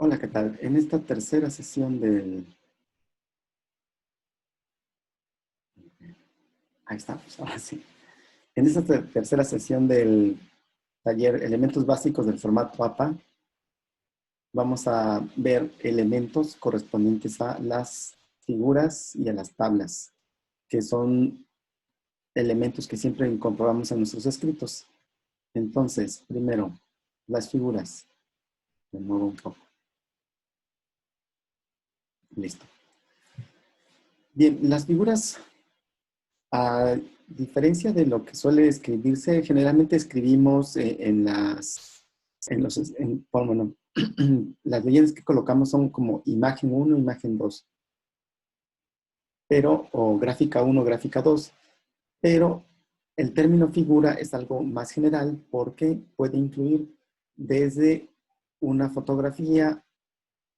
Hola, ¿qué tal? En esta tercera sesión Ahí estamos, ahora sí. En esta tercera sesión del taller Elementos Básicos del Formato APA, vamos a ver elementos correspondientes a las figuras y a las tablas, que son elementos que siempre incorporamos en nuestros escritos. Entonces, primero, las figuras. Me muevo un poco. Listo. Bien, las figuras, a diferencia de lo que suele escribirse, generalmente escribimos bueno, las leyendas que colocamos son como imagen 1, imagen 2, o gráfica 1, gráfica 2, pero el término figura es algo más general porque puede incluir desde una fotografía,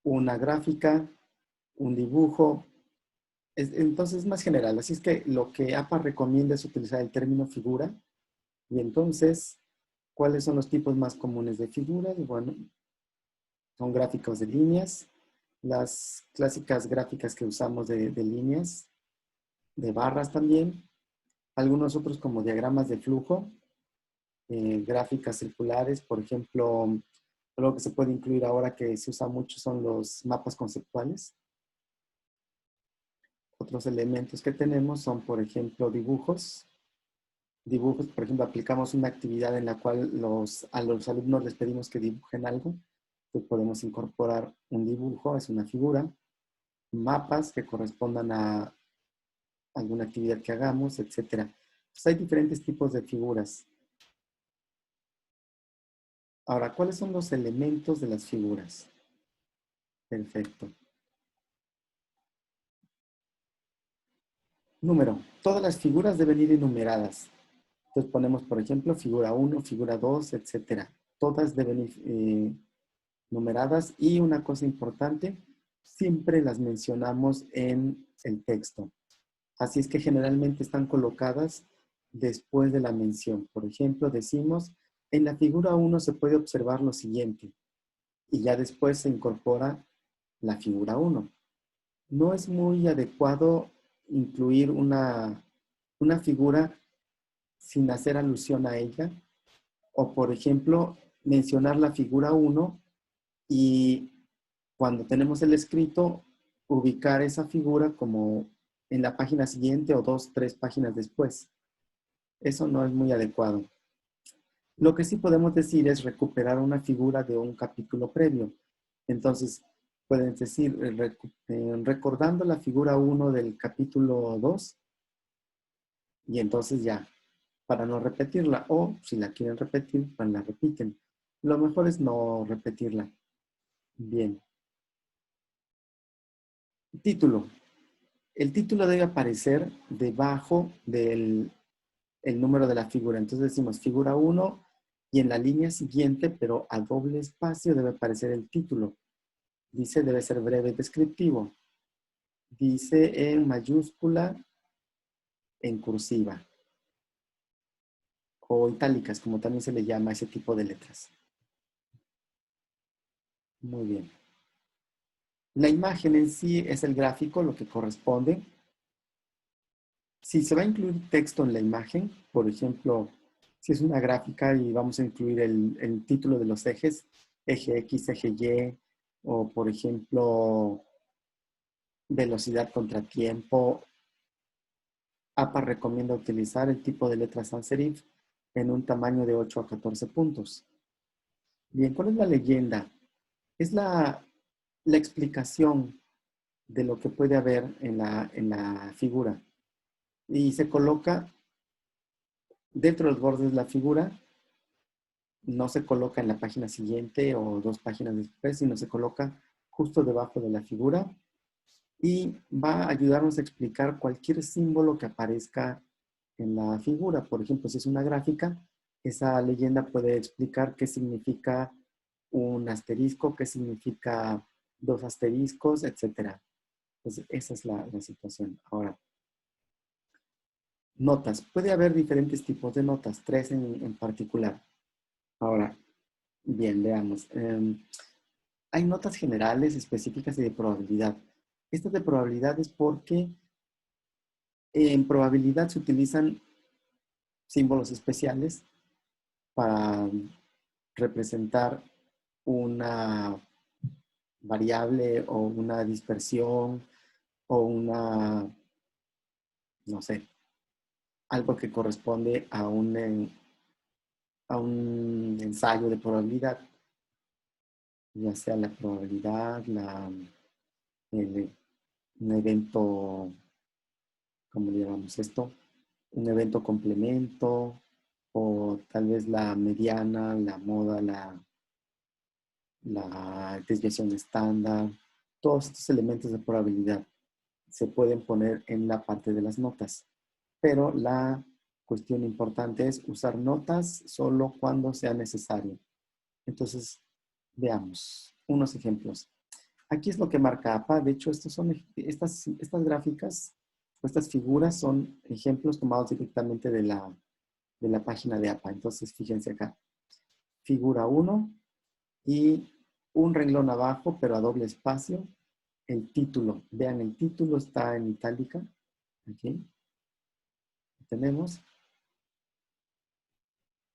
una gráfica, un dibujo. Entonces es más general, así es que lo que APA recomienda es utilizar el término figura. Y entonces, ¿cuáles son los tipos más comunes de figuras? Bueno, son gráficos de líneas, las clásicas gráficas que usamos de líneas, de barras también, algunos otros como diagramas de flujo, gráficas circulares, por ejemplo, algo que se puede incluir ahora que se usa mucho son los mapas conceptuales. Otros elementos que tenemos son, por ejemplo, dibujos. Dibujos, por ejemplo, aplicamos una actividad en la cual a los alumnos les pedimos que dibujen algo. Entonces podemos incorporar un dibujo, es una figura, mapas que correspondan a alguna actividad que hagamos, etc. Entonces hay diferentes tipos de figuras. Ahora, ¿cuáles son los elementos de las figuras? Perfecto. Número. Todas las figuras deben ir enumeradas. Entonces ponemos, por ejemplo, figura 1, figura 2, etc. Todas deben ir numeradas y una cosa importante, siempre las mencionamos en el texto. Así es que generalmente están colocadas después de la mención. Por ejemplo, decimos, en la figura 1 se puede observar lo siguiente y ya después se incorpora la figura 1. No es muy adecuado incluir una figura sin hacer alusión a ella o, por ejemplo, mencionar la figura 1 y cuando tenemos el escrito, ubicar esa figura como en la página siguiente o 2, 3 páginas después. Eso no es muy adecuado. Lo que sí podemos decir es recuperar una figura de un capítulo previo. Entonces, pueden decir, recordando la figura 1 del capítulo 2, y entonces ya, para no repetirla, o si la quieren repetir, pues la repiten. Lo mejor es no repetirla. Bien. Título. El título debe aparecer debajo del el número de la figura. Entonces decimos figura 1 y en la línea siguiente, pero a doble espacio, debe aparecer el título. Dice, debe ser breve y descriptivo. Dice en mayúscula, en cursiva o itálicas, como también se le llama a ese tipo de letras. Muy bien. La imagen en sí es el gráfico, lo que corresponde. Si se va a incluir texto en la imagen, por ejemplo, si es una gráfica y vamos a incluir el título de los ejes, eje X, eje Y, o por ejemplo, velocidad contra tiempo, APA recomienda utilizar el tipo de letra sans serif en un tamaño de 8 a 14 puntos. Bien, ¿cuál es la leyenda? Es la explicación de lo que puede haber en la figura. Y se coloca dentro de los bordes de la figura, no se coloca en la página siguiente o 2 páginas después, sino se coloca justo debajo de la figura y va a ayudarnos a explicar cualquier símbolo que aparezca en la figura. Por ejemplo, si es una gráfica, esa leyenda puede explicar qué significa un asterisco, qué significa 2 asteriscos, etc. Entonces, esa es la situación. Ahora, notas. Puede haber diferentes tipos de notas, 3 en particular. Ahora, bien, veamos. Hay notas generales, específicas y de probabilidad. Estas de probabilidad es porque en probabilidad se utilizan símbolos especiales para representar una variable o una dispersión o una, no sé, algo que corresponde a un ensayo de probabilidad, ya sea la probabilidad, el- un evento, ¿cómo le llamamos esto? Un evento complemento o tal vez la mediana, la moda, la desviación estándar. Todos estos elementos de probabilidad se pueden poner en la parte de las notas, pero la cuestión importante es usar notas solo cuando sea necesario. Entonces, veamos unos ejemplos. Aquí es lo que marca APA. De hecho, estas gráficas, estas figuras son ejemplos tomados directamente de la página de APA. Entonces, fíjense acá. Figura 1 y un renglón abajo, pero a doble espacio. El título. Vean, el título está en itálica. Aquí tenemos.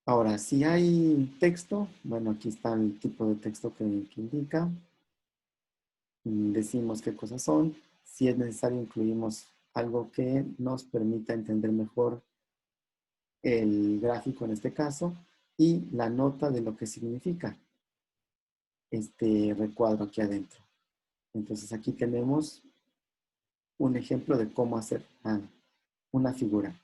Ahora, si hay texto, bueno, aquí está el tipo de texto que indica. Decimos qué cosas son. Si es necesario, incluimos algo que nos permita entender mejor el gráfico en este caso y la nota de lo que significa este recuadro aquí adentro. Entonces aquí tenemos un ejemplo de cómo hacer una figura.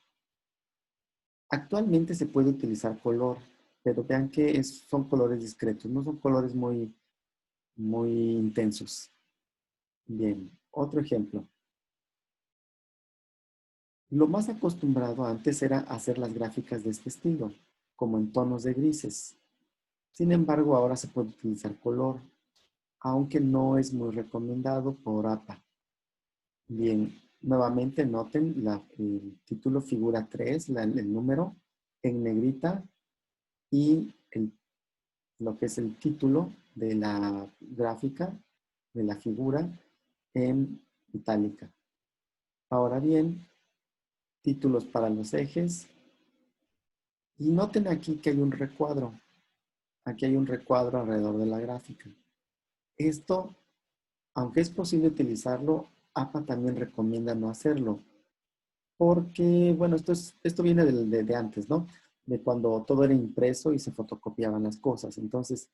Actualmente se puede utilizar color, pero vean que son colores discretos, no son colores muy intensos. Bien, otro ejemplo. Lo más acostumbrado antes era hacer las gráficas de este estilo, como en tonos de grises. Sin embargo, ahora se puede utilizar color, aunque no es muy recomendado por APA. Bien, nuevamente noten el título figura 3, el número en negrita y lo que es el título de la gráfica, de la figura en itálica. Ahora bien, títulos para los ejes. Y noten aquí que hay un recuadro. Aquí hay un recuadro alrededor de la gráfica. Esto, aunque es posible utilizarlo, APA también recomienda no hacerlo. Porque, bueno, esto viene de antes, ¿no? De cuando todo era impreso y se fotocopiaban las cosas. Entonces,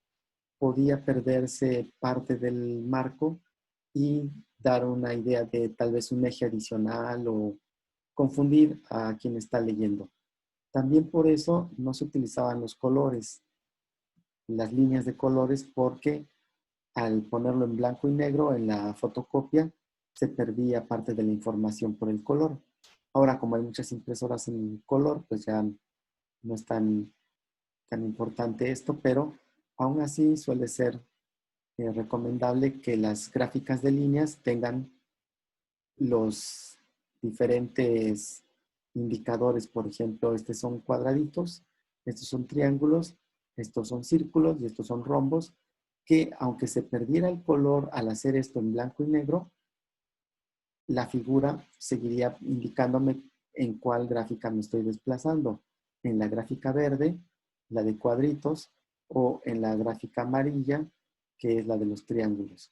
podía perderse parte del marco y dar una idea de tal vez un eje adicional o confundir a quien está leyendo. También por eso no se utilizaban los colores, las líneas de colores, porque al ponerlo en blanco y negro en la fotocopia se perdía parte de la información por el color. Ahora, como hay muchas impresoras en color, pues ya no es tan importante esto, pero aún así suele ser recomendable que las gráficas de líneas tengan los diferentes indicadores. Por ejemplo, estos son cuadraditos, estos son triángulos, estos son círculos y estos son rombos, que aunque se perdiera el color al hacer esto en blanco y negro, la figura seguiría indicándome en cuál gráfica me estoy desplazando. En la gráfica verde, la de cuadritos, o en la gráfica amarilla, que es la de los triángulos.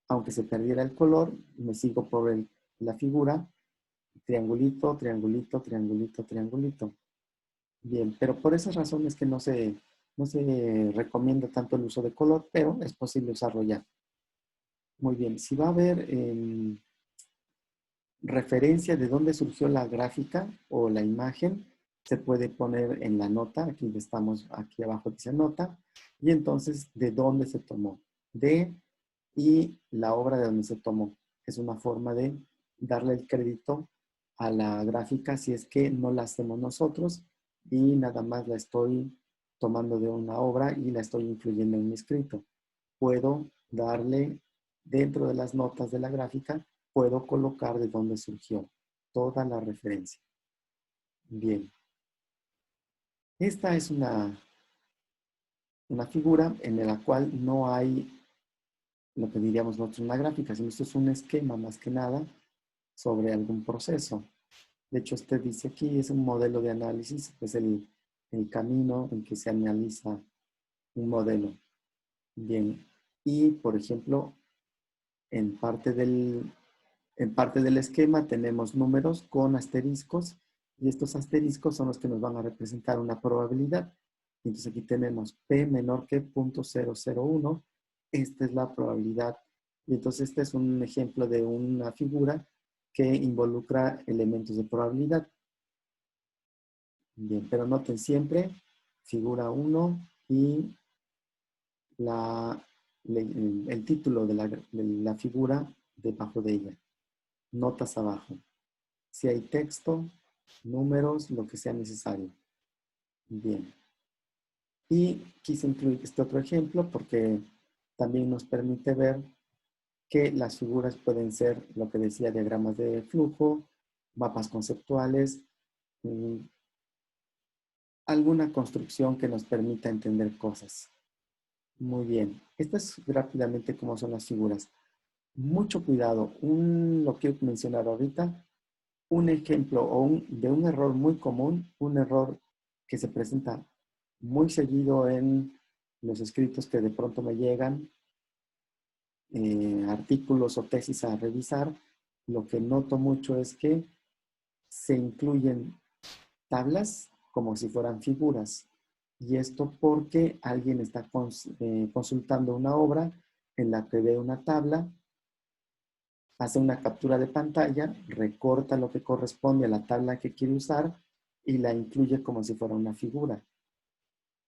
Aunque se perdiera el color, me sigo por la figura, triangulito, triangulito, triangulito, triangulito. Bien, pero por esas razones que no se recomienda tanto el uso de color, pero es posible usarlo ya. Muy bien, si va a haber referencia de dónde surgió la gráfica o la imagen, se puede poner en la nota, aquí abajo dice nota, y entonces de dónde se tomó, y la obra de donde se tomó. Es una forma de darle el crédito a la gráfica si es que no la hacemos nosotros y nada más la estoy tomando de una obra y la estoy incluyendo en mi escrito. Puedo darle dentro de las notas de la gráfica, puedo colocar de dónde surgió toda la referencia. Bien. Esta es una figura en la cual no hay lo que diríamos nosotros una gráfica, sino esto es un esquema más que nada sobre algún proceso. De hecho, este dice aquí, es un modelo de análisis, es el camino en que se analiza un modelo. Bien, y por ejemplo, en parte del esquema tenemos números con asteriscos y estos asteriscos son los que nos van a representar una probabilidad. Entonces aquí tenemos P menor que 0.001. Esta es la probabilidad. Y entonces este es un ejemplo de una figura que involucra elementos de probabilidad. Bien, pero noten siempre figura 1 y el título de la figura debajo de ella. Notas abajo. Si hay texto, números, lo que sea necesario. Bien. Y quise incluir este otro ejemplo porque también nos permite ver que las figuras pueden ser, lo que decía, diagramas de flujo, mapas conceptuales, alguna construcción que nos permita entender cosas. Muy bien. Esto es rápidamente cómo son las figuras. Mucho cuidado. Lo quiero mencionar ahorita. Un ejemplo de un error muy común, un error que se presenta muy seguido en los escritos que de pronto me llegan, artículos o tesis a revisar. Lo que noto mucho es que se incluyen tablas como si fueran figuras. Y esto porque alguien está consultando una obra en la que ve una tabla, hace una captura de pantalla, recorta lo que corresponde a la tabla que quiere usar y la incluye como si fuera una figura.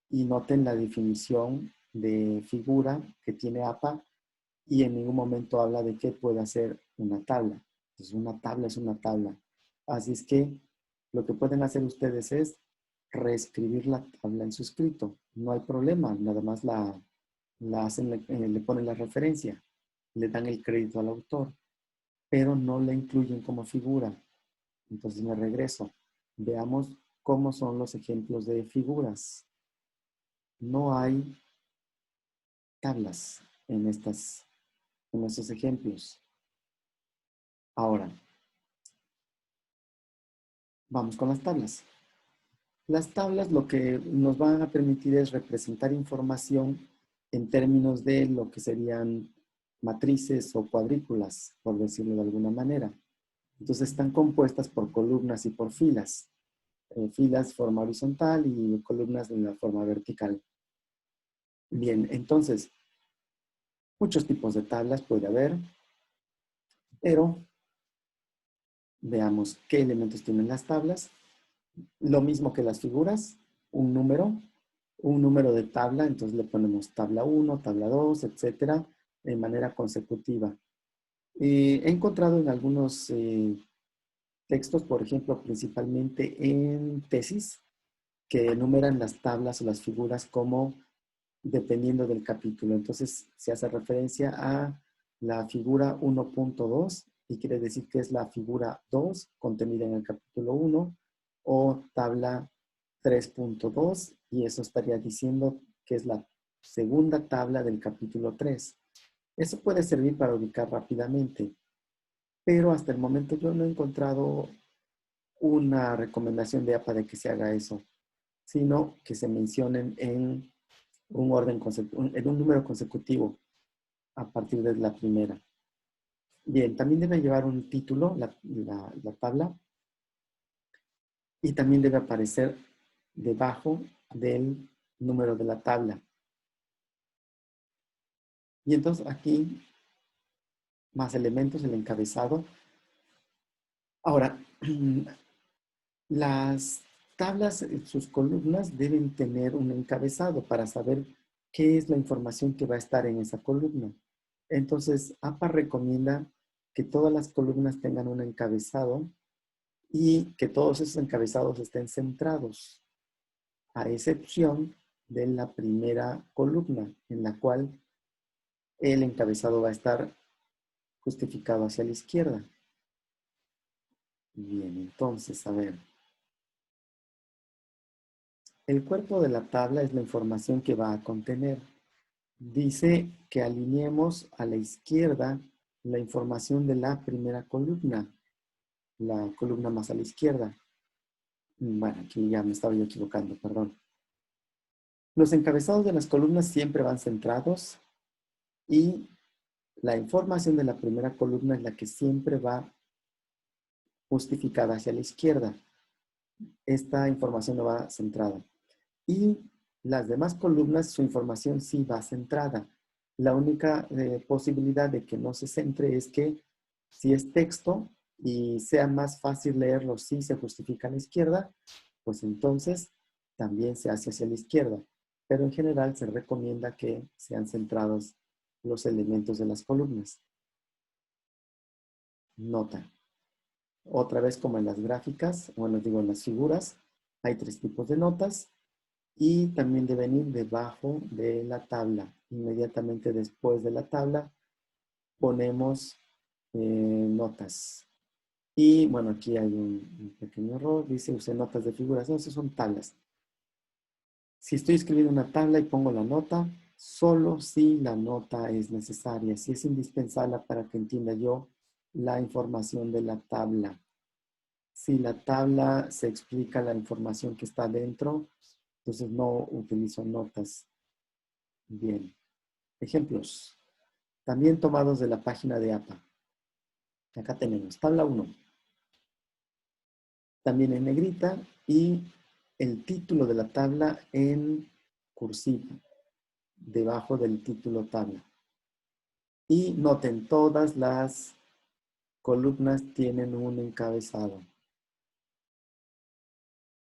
Y noten la definición de figura que tiene APA y en ningún momento habla de que pueda ser una tabla. Entonces, una tabla es una tabla. Así es que lo que pueden hacer ustedes es reescribir la tabla en su escrito. No hay problema, nada más la hacen, le ponen la referencia, le dan el crédito al autor, pero no la incluyen como figura. Entonces me regreso. Veamos cómo son los ejemplos de figuras. No hay tablas en estos ejemplos. Ahora, vamos con las tablas. Las tablas lo que nos van a permitir es representar información en términos de lo que serían matrices o cuadrículas, por decirlo de alguna manera. Entonces están compuestas por columnas y por filas. Filas forma horizontal y columnas de la forma vertical. Bien, entonces, muchos tipos de tablas puede haber, pero veamos qué elementos tienen las tablas. Lo mismo que las figuras, un número de tabla, entonces le ponemos tabla 1, tabla 2, etcétera, de manera consecutiva. He encontrado en algunos textos, por ejemplo, principalmente en tesis, que enumeran las tablas o las figuras como dependiendo del capítulo. Entonces se hace referencia a la figura 1.2 y quiere decir que es la figura 2 contenida en el capítulo 1 o tabla 3.2 y eso estaría diciendo que es la segunda tabla del capítulo 3. Eso puede servir para ubicar rápidamente, pero hasta el momento yo no he encontrado una recomendación de APA de que se haga eso, sino que se mencionen en en un número consecutivo a partir de la primera. Bien, también debe llevar un título, la tabla, y también debe aparecer debajo del número de la tabla. Y entonces aquí, más elementos, el encabezado. Ahora, las tablas, sus columnas deben tener un encabezado para saber qué es la información que va a estar en esa columna. Entonces, APA recomienda que todas las columnas tengan un encabezado y que todos esos encabezados estén centrados, a excepción de la primera columna, en la cual el encabezado va a estar justificado hacia la izquierda. Bien, entonces, a ver. El cuerpo de la tabla es la información que va a contener. Dice que alineemos a la izquierda la información de la primera columna, la columna más a la izquierda. Bueno, aquí ya me estaba yo equivocando, perdón. Los encabezados de las columnas siempre van centrados y la información de la primera columna es la que siempre va justificada hacia la izquierda. Esta información no va centrada. Y las demás columnas, su información sí va centrada. La única posibilidad de que no se centre es que si es texto y sea más fácil leerlo si se justifica a la izquierda, pues entonces también se hace hacia la izquierda. Pero en general se recomienda que sean centrados los elementos de las columnas. Nota. Otra vez como en las gráficas, bueno, digo en las figuras, hay 3 tipos de notas y también deben ir debajo de la tabla. Inmediatamente después de la tabla ponemos notas. Y bueno, aquí hay un pequeño error, dice usé notas de figuras, no, esas son tablas. Si estoy escribiendo una tabla y pongo la nota, solo si la nota es necesaria, si es indispensable para que entienda yo la información de la tabla. Si la tabla se explica la información que está dentro, entonces no utilizo notas. Bien. Ejemplos. También tomados de la página de APA. Acá tenemos tabla 1. También en negrita y el título de la tabla en cursiva, debajo del título tabla. Y noten, todas las columnas tienen un encabezado.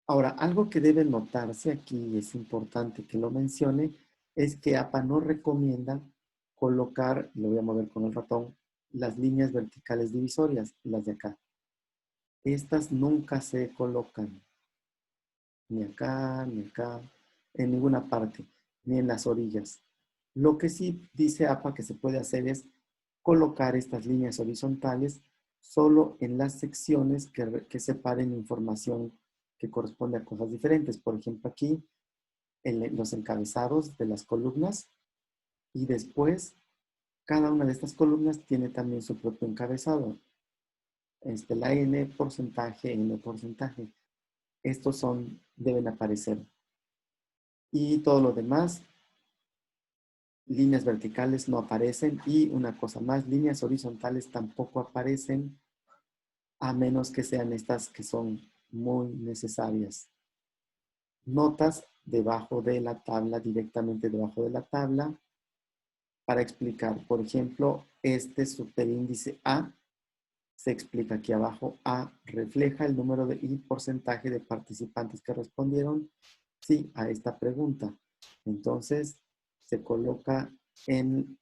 Ahora, algo que debe notarse aquí, es importante que lo mencione, es que APA no recomienda colocar, lo voy a mover con el ratón, las líneas verticales divisorias, las de acá. Estas nunca se colocan, ni acá, en ninguna parte, ni en las orillas. Lo que sí dice APA que se puede hacer es colocar estas líneas horizontales solo en las secciones que separen información que corresponde a cosas diferentes. Por ejemplo, aquí los encabezados de las columnas y después cada una de estas columnas tiene también su propio encabezado. La N porcentaje, N porcentaje. Estos deben aparecer. Y todo lo demás, líneas verticales no aparecen y una cosa más, líneas horizontales tampoco aparecen a menos que sean estas que son muy necesarias. Notas debajo de la tabla, directamente debajo de la tabla, para explicar, por ejemplo, este superíndice A, se explica aquí abajo, A refleja el número y porcentaje de participantes que respondieron sí a esta pregunta. Entonces, se coloca en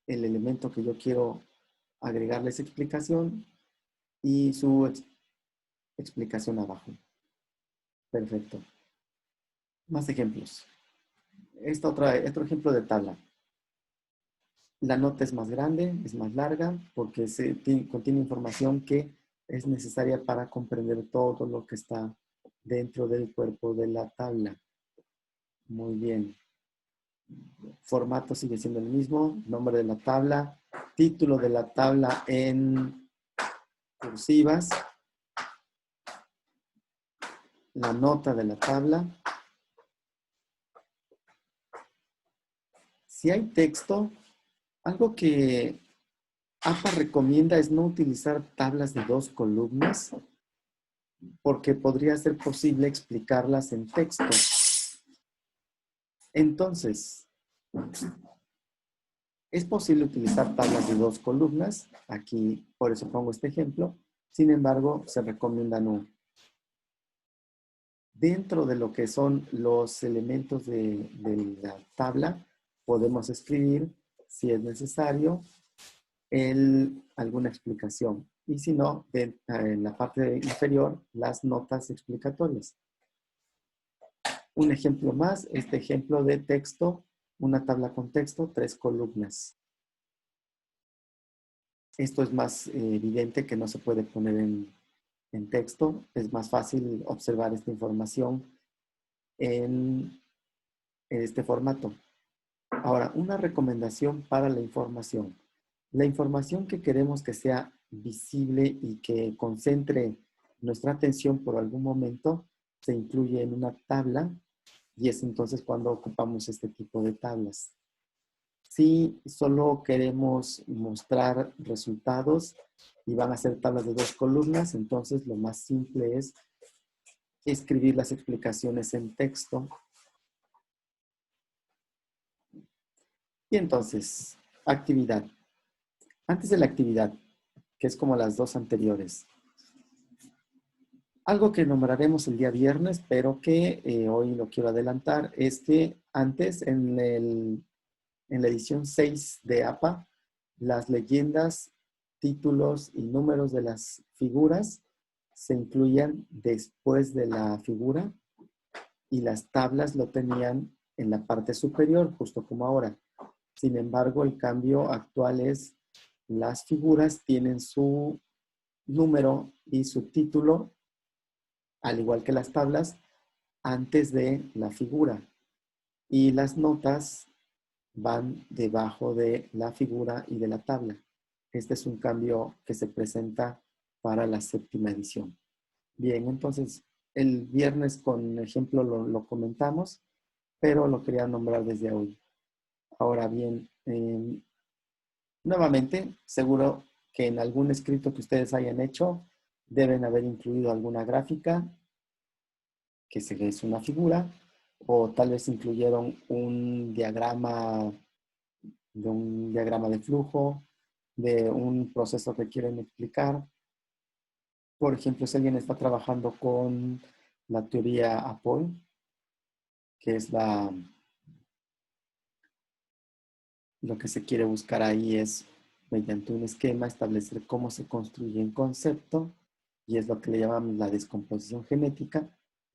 el elemento que yo quiero agregarles explicación y su explicación abajo. Perfecto. Más ejemplos. Otro ejemplo de tabla. La nota es más grande, es más larga, porque contiene información que es necesaria para comprender todo lo que está dentro del cuerpo de la tabla. Muy bien. Formato sigue siendo el mismo. Nombre de la tabla. Título de la tabla en cursivas. La nota de la tabla. Si hay texto, algo que APA recomienda es no utilizar tablas de 2 columnas porque podría ser posible explicarlas en texto. Entonces, es posible utilizar tablas de 2 columnas. Aquí, por eso pongo este ejemplo. Sin embargo, se recomienda no. Dentro de lo que son los elementos de la tabla, podemos escribir, si es necesario, alguna explicación. Y si no, en la parte inferior, las notas explicatorias. Un ejemplo más, este ejemplo de texto, una tabla con texto, 3 columnas. Esto es más evidente que no se puede poner en texto. Es más fácil observar esta información en este formato. Ahora, una recomendación para la información. La información que queremos que sea visible y que concentre nuestra atención por algún momento se incluye en una tabla y es entonces cuando ocupamos este tipo de tablas. Si solo queremos mostrar resultados y van a ser tablas de 2 columnas, entonces lo más simple es escribir las explicaciones en texto. Y entonces, actividad. Antes de la actividad, que es como las dos anteriores, algo que nombraremos el día viernes, pero que hoy lo quiero adelantar, es que antes en la edición 6 de APA, las leyendas, títulos y números de las figuras se incluían después de la figura y las tablas lo tenían en la parte superior, justo como ahora. Sin embargo, el cambio actual es las figuras tienen su número y su título, al igual que las tablas, antes de la figura. Y las notas van debajo de la figura y de la tabla. Este es un cambio que se presenta para la séptima edición. Bien, entonces el viernes con ejemplo lo comentamos, pero lo quería nombrar desde hoy. Ahora bien, nuevamente, seguro que en algún escrito que ustedes hayan hecho, deben haber incluido alguna gráfica, que es una figura, o tal vez incluyeron un diagrama de flujo, de un proceso que quieren explicar. Por ejemplo, si alguien está trabajando con la teoría APOI, que es lo que se quiere buscar ahí es, mediante un esquema, establecer cómo se construye un concepto, y es lo que le llamamos la descomposición genética.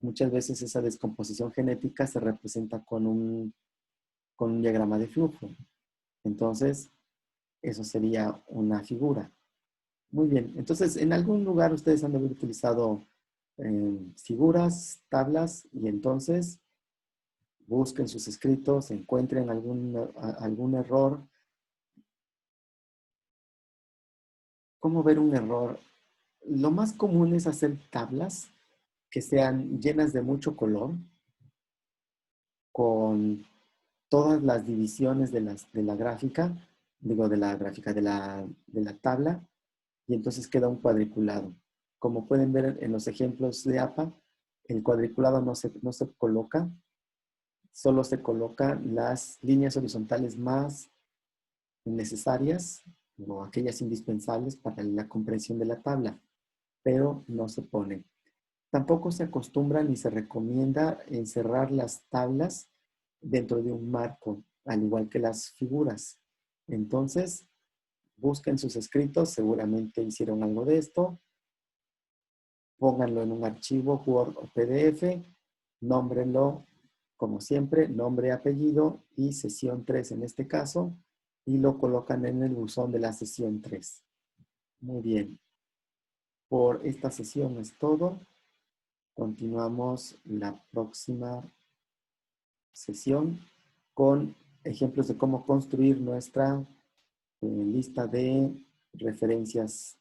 Muchas veces esa descomposición genética se representa con un diagrama de flujo. Entonces, eso sería una figura. Muy bien, entonces en algún lugar ustedes han de haber utilizado figuras, tablas, y entonces busquen sus escritos, encuentren algún error. ¿Cómo ver un error? Lo más común es hacer tablas que sean llenas de mucho color, con todas las divisiones de la gráfica, de la tabla, y entonces queda un cuadriculado. Como pueden ver en los ejemplos de APA, el cuadriculado no se coloca, solo se colocan las líneas horizontales más necesarias o aquellas indispensables para la comprensión de la tabla, pero no se pone. Tampoco se acostumbra ni se recomienda encerrar las tablas dentro de un marco, al igual que las figuras. Entonces, busquen sus escritos, seguramente hicieron algo de esto, pónganlo en un archivo Word o PDF, nómbrenlo como siempre, nombre, apellido y sesión 3 en este caso, y lo colocan en el buzón de la sesión 3. Muy bien. Por esta sesión es todo. Continuamos la próxima sesión con ejemplos de cómo construir nuestra lista de referencias